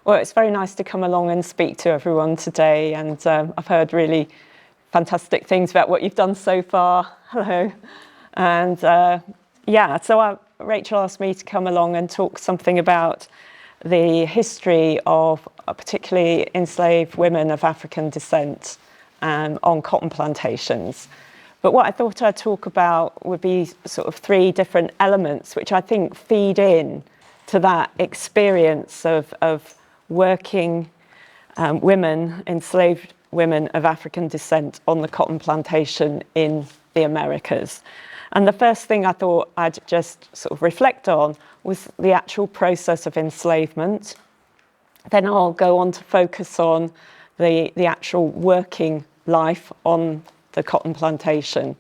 Well, it's very nice to come along and speak to everyone today, and I've heard really fantastic things about what you've done so far. Hello. And so Rachel asked me to come along and talk something about the history of particularly enslaved women of African descent on cotton plantations. But what I thought I'd talk about would be sort of three different elements which I think feed in to that experience of working women, enslaved women of African descent on the cotton plantation in the Americas. And the first thing I thought I'd just sort of reflect on was the actual process of enslavement. Then I'll go on to focus on the actual working life on the cotton plantation.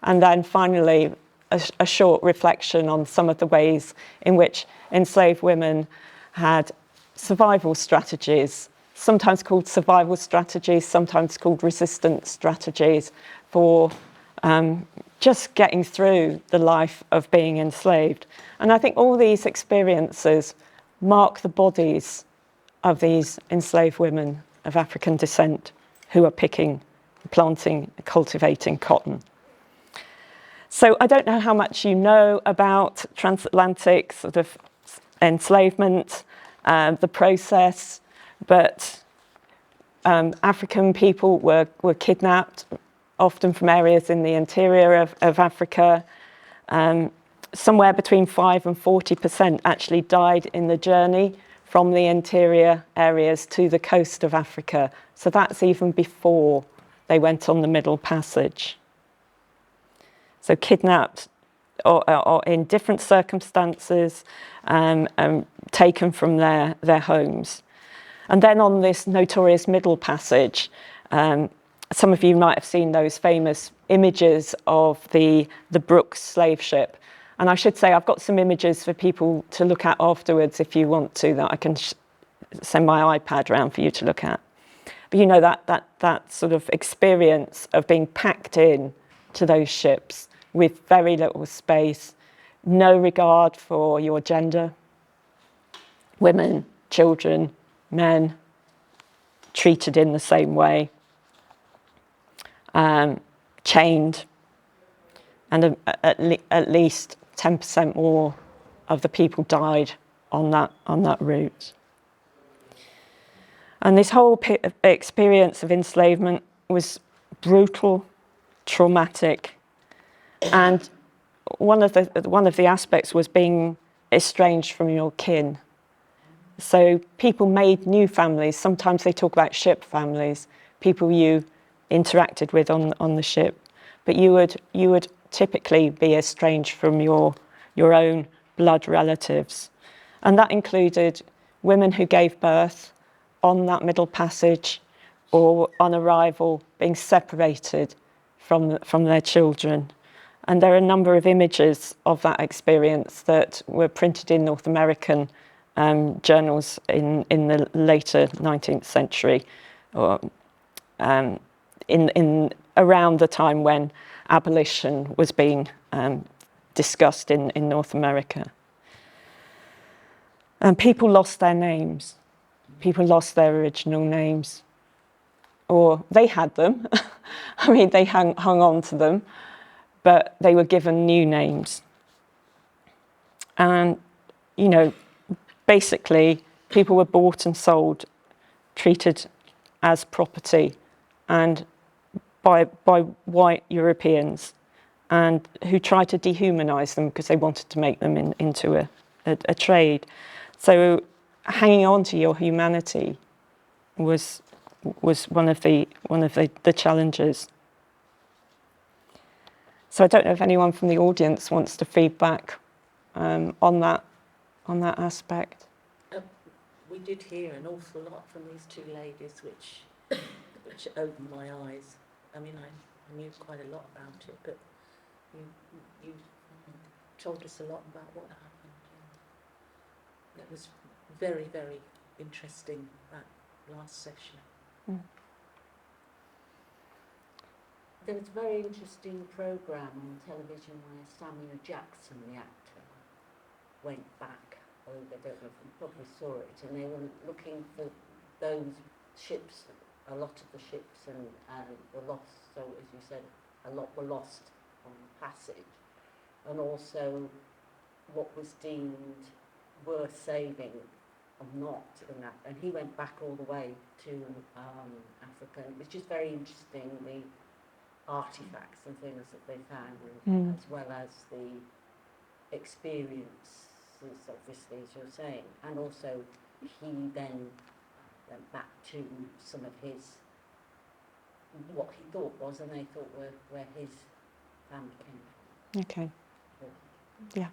And then finally, a short reflection on some of the ways in which enslaved women had survival strategies, sometimes called survival strategies, sometimes called resistance strategies, for just getting through the life of being enslaved. And I think all these experiences mark the bodies of these enslaved women of African descent who are picking, planting, cultivating cotton. So I don't know how much you know about transatlantic sort of enslavement, the process, but African people were kidnapped, often from areas in the interior of Africa. Somewhere between 5 and 40% actually died in the journey from the interior areas to the coast of Africa. So that's even before they went on the Middle Passage. So kidnapped or in different circumstances, taken from their homes. And then on this notorious Middle Passage, some of you might have seen those famous images of the Brooks slave ship. And I should say, I've got some images for people to look at afterwards if you want to, that I can send my iPad around for you to look at. But you know, that sort of experience of being packed in to those ships with very little space, no regard for your gender, women, children, men, treated in the same way, chained, and at least 10% more of the people died on that route. And this whole experience of enslavement was brutal, traumatic, and one of the aspects was being estranged from your kin. So people made new families. Sometimes they talk about ship families, people you interacted with on the ship, but you would typically be estranged from your own blood relatives, and that included women who gave birth on that Middle Passage or on arrival being separated from their children. And there are a number of images of that experience that were printed in North American journals in the later 19th century, or in around the time when abolition was being discussed in North America. And people lost their names. People lost their original names, or they had them. I mean, they hung on to them, but they were given new names. And, you know, basically, people were bought and sold, treated as property, and by white Europeans, and who tried to dehumanize them because they wanted to make them into a trade. So hanging on to your humanity was one of the challenges. So I don't know if anyone from the audience wants to feedback on that aspect. We did hear an awful lot from these two ladies, which opened my eyes. I mean, I knew quite a lot about it, but you told us a lot about what happened. And it was very, very interesting, that last session. Mm. There was a very interesting programme on television where Samuel Jackson, the actor, went back I don't know if you probably saw it, and they were looking for those ships. A lot of the ships and were lost. So as you said, a lot were lost on the passage, and also what was deemed worth saving or not, and that. And he went back all the way to Africa. And it was just very interesting, the artifacts and things that they found, as well as the experiences, obviously, as you're saying. And also, he then went back to some of his, what he thought was, and they thought were where his family came from. Okay. Yeah.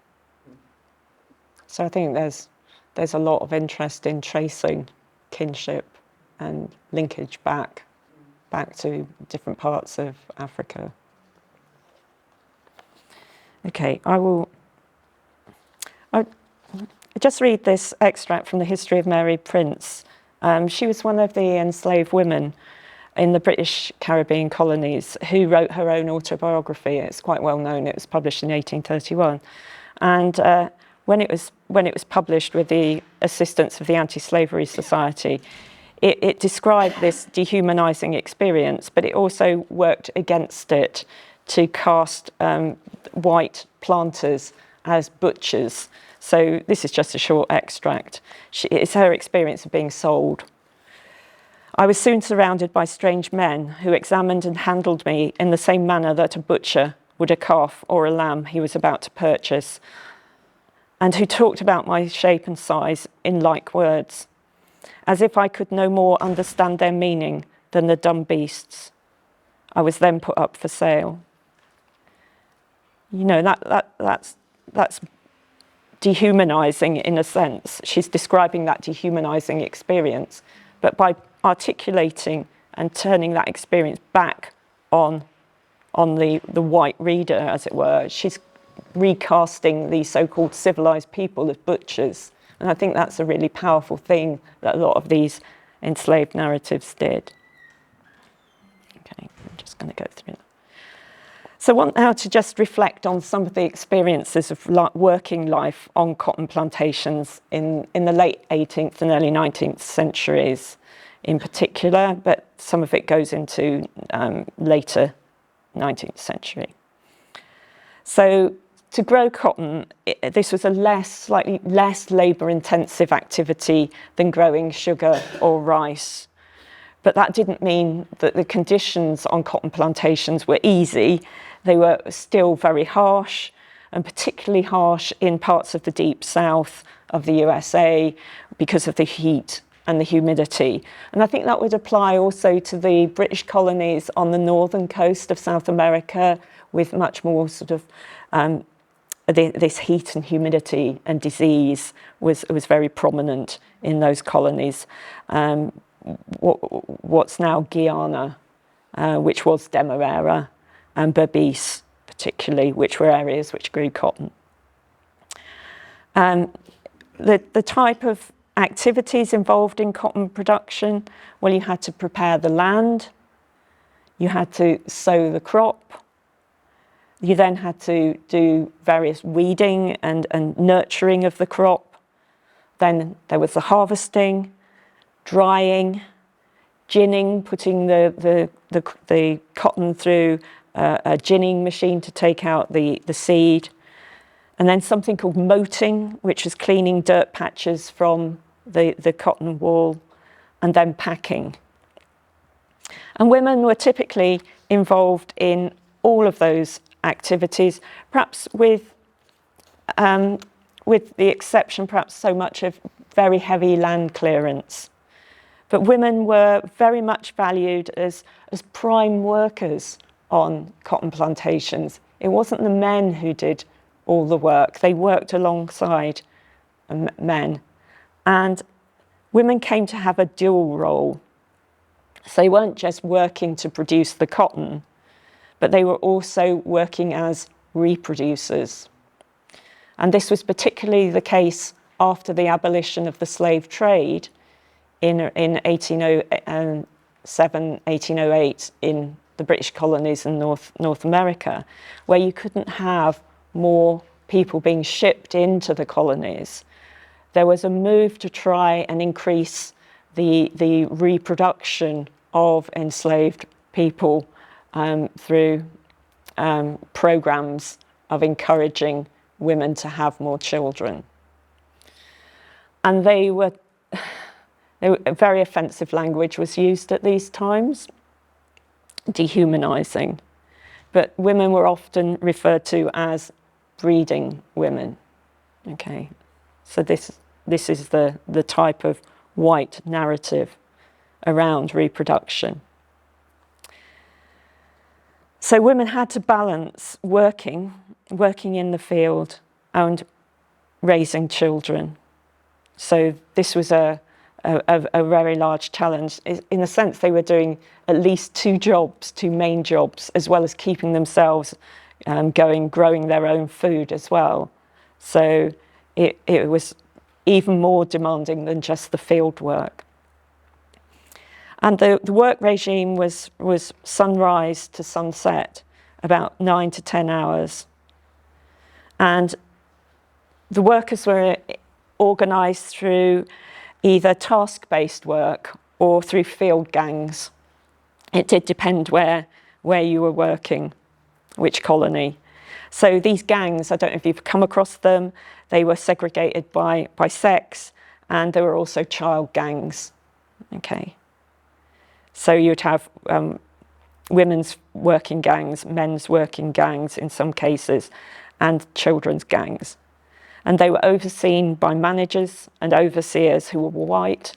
So I think there's a lot of interest in tracing kinship and linkage back to different parts of Africa. Okay, I'll just read this extract from the History of Mary Prince. She was one of the enslaved women in the British Caribbean colonies who wrote her own autobiography. It's quite well known. It was published in 1831. And when it was published with the assistance of the Anti-Slavery Society, it described this dehumanising experience, but it also worked against it to cast white planters as butchers. So this is just a short extract. It's her experience of being sold. I was soon surrounded by strange men who examined and handled me in the same manner that a butcher would a calf or a lamb he was about to purchase, and who talked about my shape and size in like words, as if I could no more understand their meaning than the dumb beasts. I was then put up for sale. You know, that's dehumanising in a sense. She's describing that dehumanising experience, but by articulating and turning that experience back on the white reader, as it were, she's recasting the so-called civilised people as butchers. And I think that's a really powerful thing that a lot of these enslaved narratives did. Okay, I'm just going to go through that. So I want now to just reflect on some of the experiences of working life on cotton plantations in the late 18th and early 19th centuries in particular, but some of it goes into later 19th century. So to grow cotton, this was a slightly less labour-intensive activity than growing sugar or rice. But that didn't mean that the conditions on cotton plantations were easy. They were still very harsh, and particularly harsh in parts of the deep south of the USA because of the heat and the humidity. And I think that would apply also to the British colonies on the northern coast of South America, with much more sort of this heat and humidity and disease was very prominent in those colonies. What's now Guyana, which was Demerara, and Berbice particularly, which were areas which grew cotton. The type of activities involved in cotton production, well, you had to prepare the land, you had to sow the crop, you then had to do various weeding and nurturing of the crop. Then there was the harvesting, drying, ginning, putting the cotton through a ginning machine to take out the seed, and then something called moting, which is cleaning dirt patches from the cotton wool, and then packing. And women were typically involved in all of those activities, perhaps with the exception perhaps so much of very heavy land clearance. But women were very much valued as prime workers on cotton plantations. It wasn't the men who did all the work. They worked alongside men. And women came to have a dual role. So they weren't just working to produce the cotton, but they were also working as reproducers. And this was particularly the case after the abolition of the slave trade in 1807, 1808 in the British colonies in North America, where you couldn't have more people being shipped into the colonies. there was a move to try and increase the reproduction of enslaved people through programs of encouraging women to have more children. And very offensive language was used at these times, dehumanizing. But women were often referred to as breeding women. Okay, so this is the type of white narrative around reproduction. So women had to balance working in the field and raising children. So this was a very large challenge. In a sense, they were doing at least two main jobs, as well as keeping themselves growing their own food as well. So it was even more demanding than just the field work. And the work regime was sunrise to sunset, about 9 to 10 hours. And the workers were organised through either task-based work or through field gangs. It did depend where you were working, which colony. So these gangs, I don't know if you've come across them, they were segregated by sex, and there were also child gangs. Okay. So you'd have women's working gangs, men's working gangs in some cases, and children's gangs. And they were overseen by managers and overseers who were white,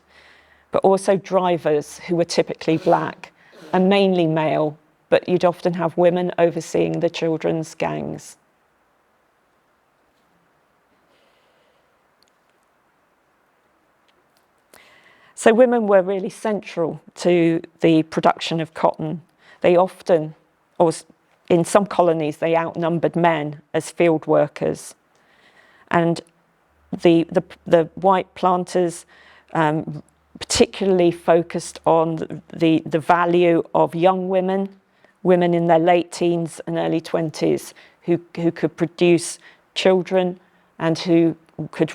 but also drivers who were typically black and mainly male, but you'd often have women overseeing the children's gangs. So women were really central to the production of cotton. They often, or in some colonies, they outnumbered men as field workers. And the white planters particularly focused on the value of young women in their late teens and early 20s who could produce children and who could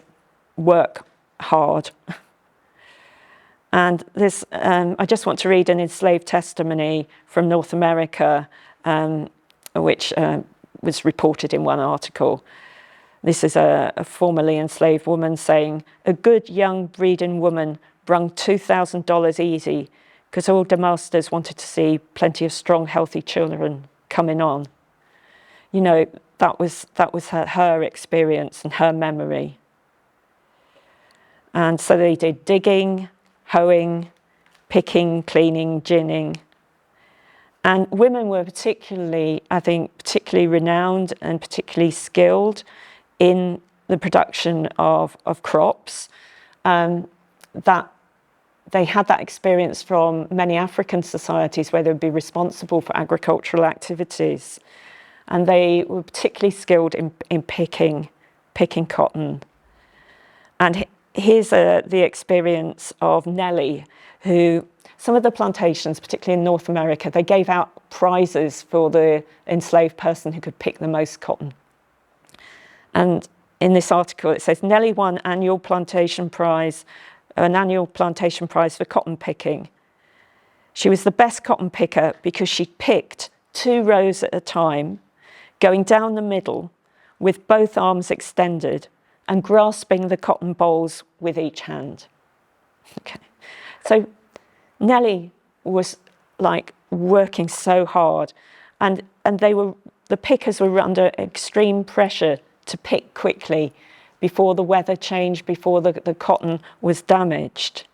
work hard. And this, I just want to read an enslaved testimony from North America, which was reported in one article. This is a formerly enslaved woman saying, "A good young breeding woman brung $2,000 easy because all the masters wanted to see plenty of strong, healthy children coming on." You know, that was her experience and her memory. And so they did digging, hoeing, picking, cleaning, ginning. And women were particularly renowned and particularly skilled in the production of crops. That they had that experience from many African societies where they would be responsible for agricultural activities. And they were particularly skilled in picking cotton. And here's the experience of Nellie, who some of the plantations, particularly in North America, they gave out prizes for the enslaved person who could pick the most cotton. And in this article, it says, Nellie won an annual plantation prize for cotton picking. She was the best cotton picker because she picked 2 rows at a time, going down the middle with both arms extended and grasping the cotton bolls with each hand. Okay. So Nellie was like working so hard, and the pickers were under extreme pressure to pick quickly before the weather changed, before the cotton was damaged.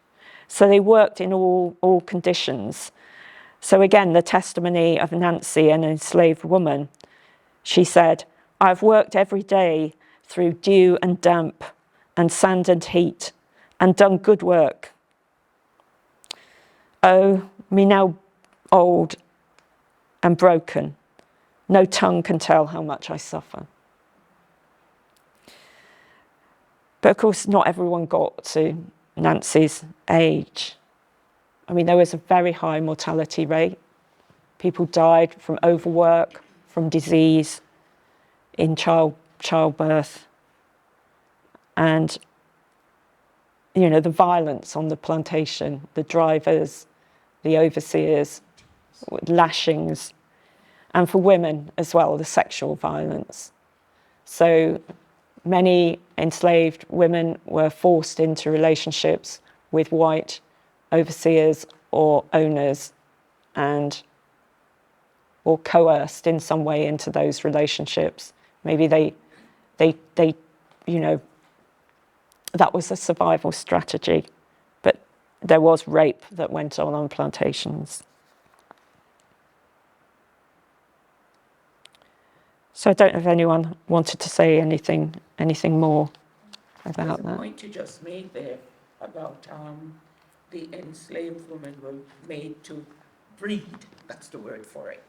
So they worked in all conditions. So again, the testimony of Nancy, an enslaved woman, she said, "I've worked every day through dew and damp and sand and heat and done good work. Oh, me now old and broken, no tongue can tell how much I suffer." But of course, not everyone got to Nancy's age. I mean, there was a very high mortality rate. People died from overwork, from disease, in childbirth. And you know, the violence on the plantation, the drivers, the overseers, lashings, and for women as well, the sexual violence. So many enslaved women were forced into relationships with white overseers or owners, and or coerced in some way into those relationships. Maybe they you know, that was a survival strategy, but there was rape that went on plantations. So I don't know if anyone wanted to say anything more about The that. point you just made there about the enslaved women were made to breed, that's the word for it,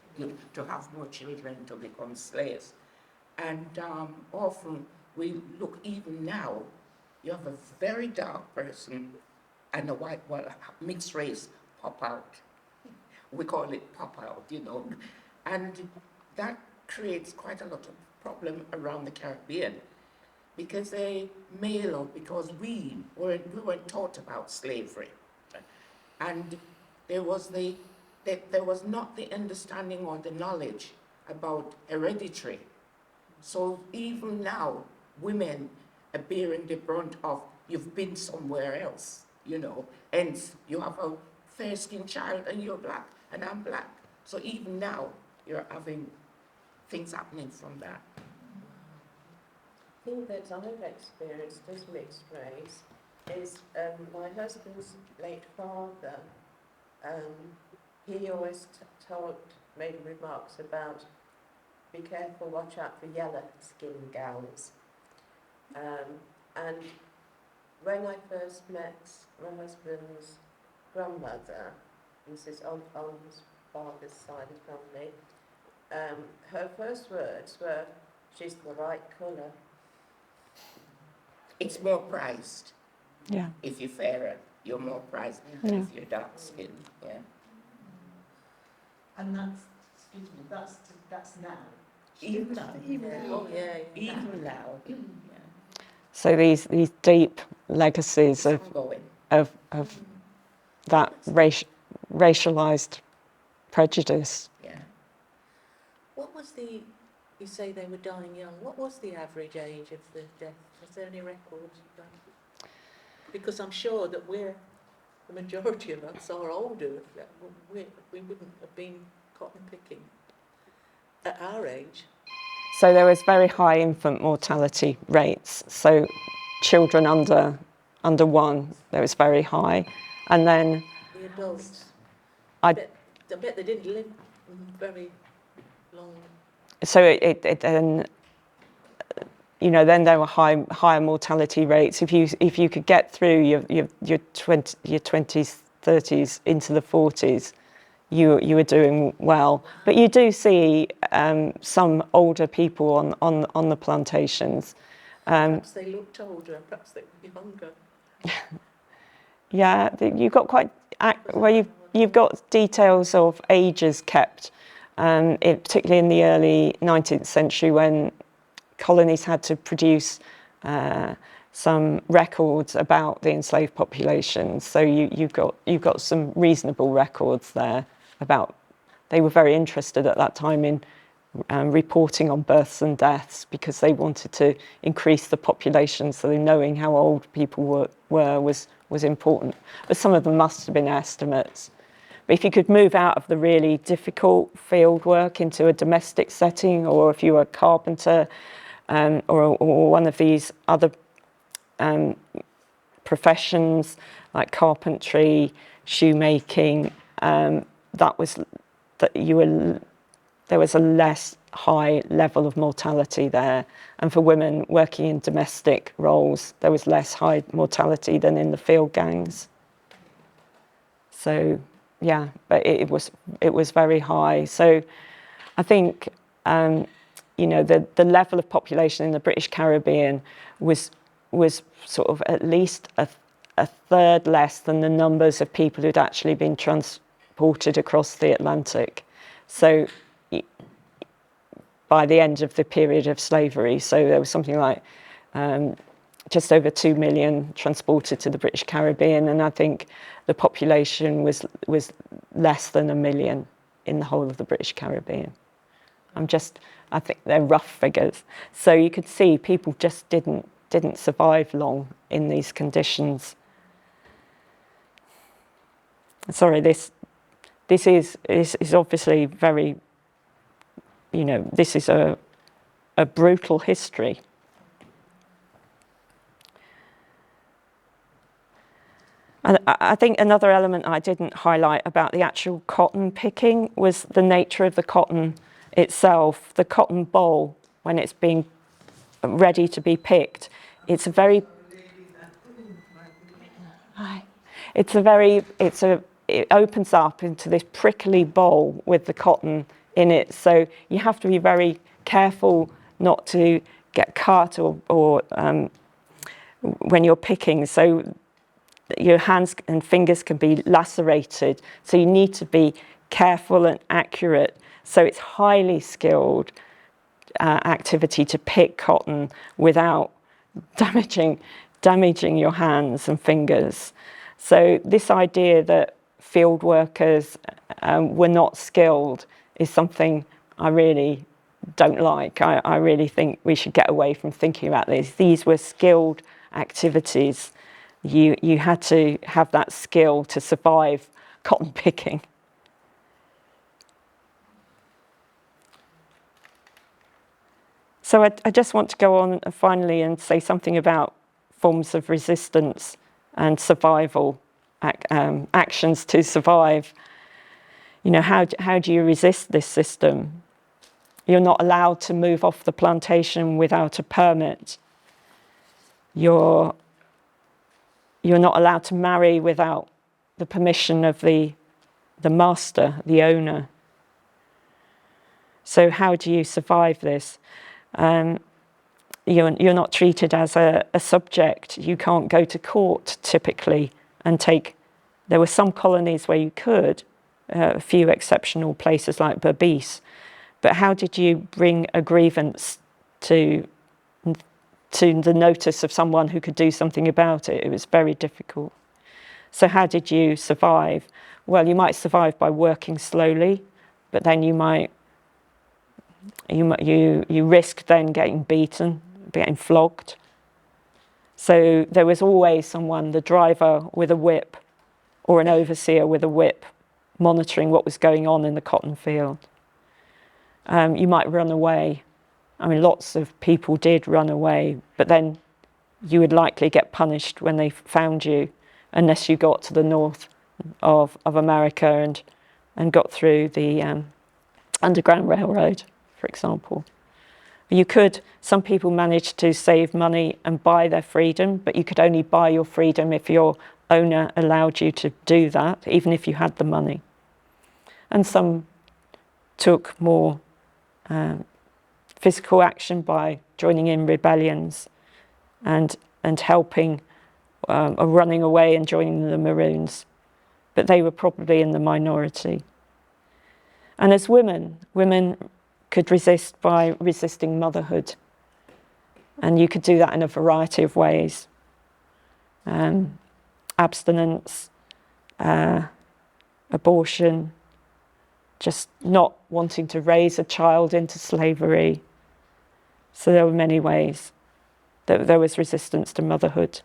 to have more children, to become slaves. And often we look, even now, you have a very dark person and a white, well, mixed race pop out. We call it pop out, you know. And that creates quite a lot of problem around the Caribbean, because they male out, because we weren't taught about slavery. And there was not the understanding or the knowledge about hereditary. So even now, women are bearing the brunt of, you've been somewhere else, you know, hence you have a fair-skinned child and you're black and I'm black. So even now, you're having things happening from that. The thing that I've experienced as mixed race is my husband's late father. He always made remarks about, be careful, watch out for yellow skin gals. And when I first met my husband's grandmother, this is on his father's side of the family, her first words were, she's the right colour. It's more prized. Yeah. If you're fairer, you're more prized than if you're dark skinned. Yeah. And that's, excuse me, that's now. Even now. Oh, yeah. Even now. Yeah. So these deep legacies It's ongoing. of that racialized prejudice. Yeah. What was you say they were dying young, what was the average age of the death? Was there any records of that? Because I'm sure that the majority of us are older. We wouldn't have been cotton picking at our age. So there was very high infant mortality rates. So children under 1, there was very high. And then The adults. I bet they didn't live very long. so it then, you know, then there were higher mortality rates. If you could get through your 20s, 30s into the 40s, you were doing well. But you do see some older people on the plantations. Perhaps they looked older, perhaps they were younger. Yeah, you've got you've got details of ages kept, particularly in the early 19th century when colonies had to produce some records about the enslaved populations. So you've got some reasonable records there about. They were very interested at that time in reporting on births and deaths because they wanted to increase the population. So knowing how old people were was important. But some of them must have been estimates. But if you could move out of the really difficult field work into a domestic setting, or if you were a carpenter or one of these other professions like carpentry, shoemaking, there was a less high level of mortality there. And for women working in domestic roles, there was less high mortality than in the field gangs. So, yeah, but it was very high. So I think, you know, the level of population in the British Caribbean was sort of at least a third less than the numbers of people who'd actually been transported across the Atlantic. So by the end of the period of slavery, so there was something like just over 2 million transported to the British Caribbean, and I think the population was less than 1 million in the whole of the British Caribbean. I think they're rough figures. So you could see people just didn't survive long in these conditions. Sorry, this is obviously very, this is a brutal history. And I think another element I didn't highlight about the actual cotton picking was the nature of the cotton itself. The cotton boll, when it's being ready to be picked, it opens up into this prickly bowl with the cotton in it. So you have to be very careful not to get cut or when you're picking. So your hands and fingers can be lacerated. So you need to be careful and accurate. So it's highly skilled activity to pick cotton without damaging your hands and fingers. So this idea that field workers were not skilled is something I really don't like. I really think we should get away from thinking about this. These were skilled activities. You had to have that skill to survive cotton picking. So I just want to go on finally and say something about forms of resistance and survival, actions to survive. How do you resist this system? You're not allowed to move off the plantation without a permit. You're not allowed to marry without the permission of the master, the owner. So how do you survive this? You're not treated as a subject. You can't go to court typically and take. There were some colonies where you could, a few exceptional places like Berbice, but how did you bring a grievance to the notice of someone who could do something about it? It was very difficult. So how did you survive? Well, you might survive by working slowly, but then you risk then getting beaten, getting flogged. So there was always someone, the driver with a whip or an overseer with a whip, monitoring what was going on in the cotton field. You might run away. I mean, lots of people did run away, but then you would likely get punished when they found you, unless you got to the north of America and got through the Underground Railroad, for example. Some people managed to save money and buy their freedom, but you could only buy your freedom if your owner allowed you to do that, even if you had the money. And some took more physical action by joining in rebellions and helping or running away and joining the Maroons. But they were probably in the minority. And as women could resist by resisting motherhood. And you could do that in a variety of ways. Abstinence, abortion, just not wanting to raise a child into slavery. So there were many ways that there was resistance to motherhood.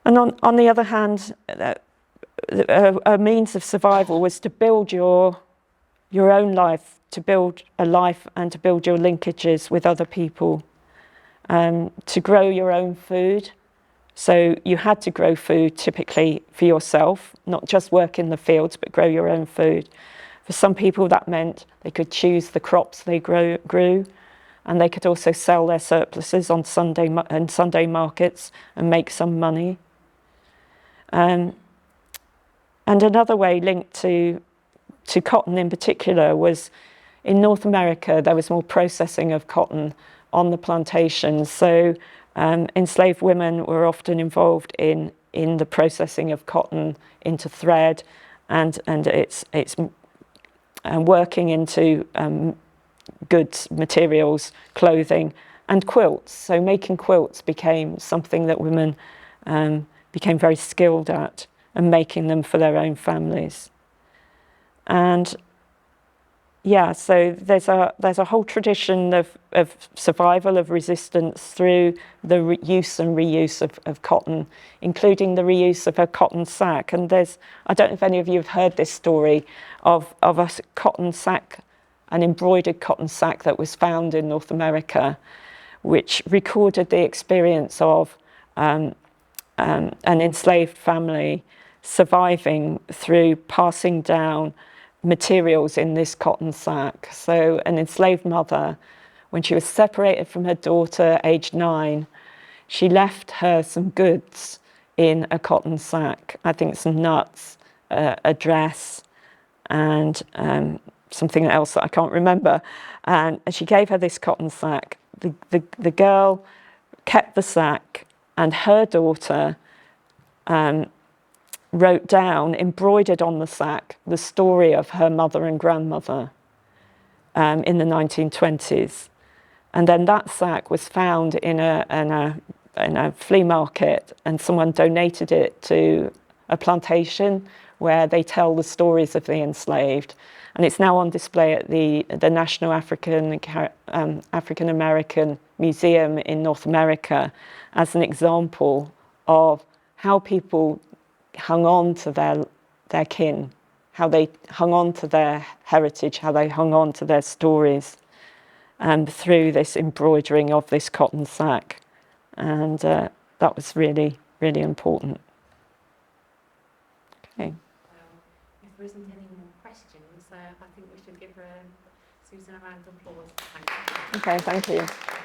And on the other hand, a means of survival was to build your own life, to build a life and to build your linkages with other people, to grow your own food. So you had to grow food typically for yourself, not just work in the fields, but grow your own food. For some people that meant they could choose the crops they grew, and they could also sell their surpluses on Sunday markets and make some money. And another way linked to cotton in particular was in North America, there was more processing of cotton on the plantations. So enslaved women were often involved in the processing of cotton into thread and it's working into goods, materials, clothing, and quilts. So making quilts became something that women became very skilled at, and making them for their own families. And yeah, so there's a whole tradition of survival, of resistance through the use and reuse of cotton, including the reuse of a cotton sack. And I don't know if any of you have heard this story of a cotton sack, an embroidered cotton sack that was found in North America, which recorded the experience of an enslaved family surviving through passing down materials in this cotton sack. So an enslaved mother, when she was separated from her daughter, aged 9, she left her some goods in a cotton sack. I think some nuts, a dress, and something else that I can't remember. And she gave her this cotton sack. The girl kept the sack, and her daughter wrote down, embroidered on the sack, the story of her mother and grandmother in the 1920s. And then that sack was found in a flea market, and someone donated it to a plantation where they tell the stories of the enslaved. And it's now on display at the National African American Museum in North America as an example of how people hung on to their kin, how they hung on to their heritage, how they hung on to their stories, through this embroidering of this cotton sack. And that was really, really important. Okay. If there isn't any more questions, I think we should give Susan a round of applause. Okay, thank you.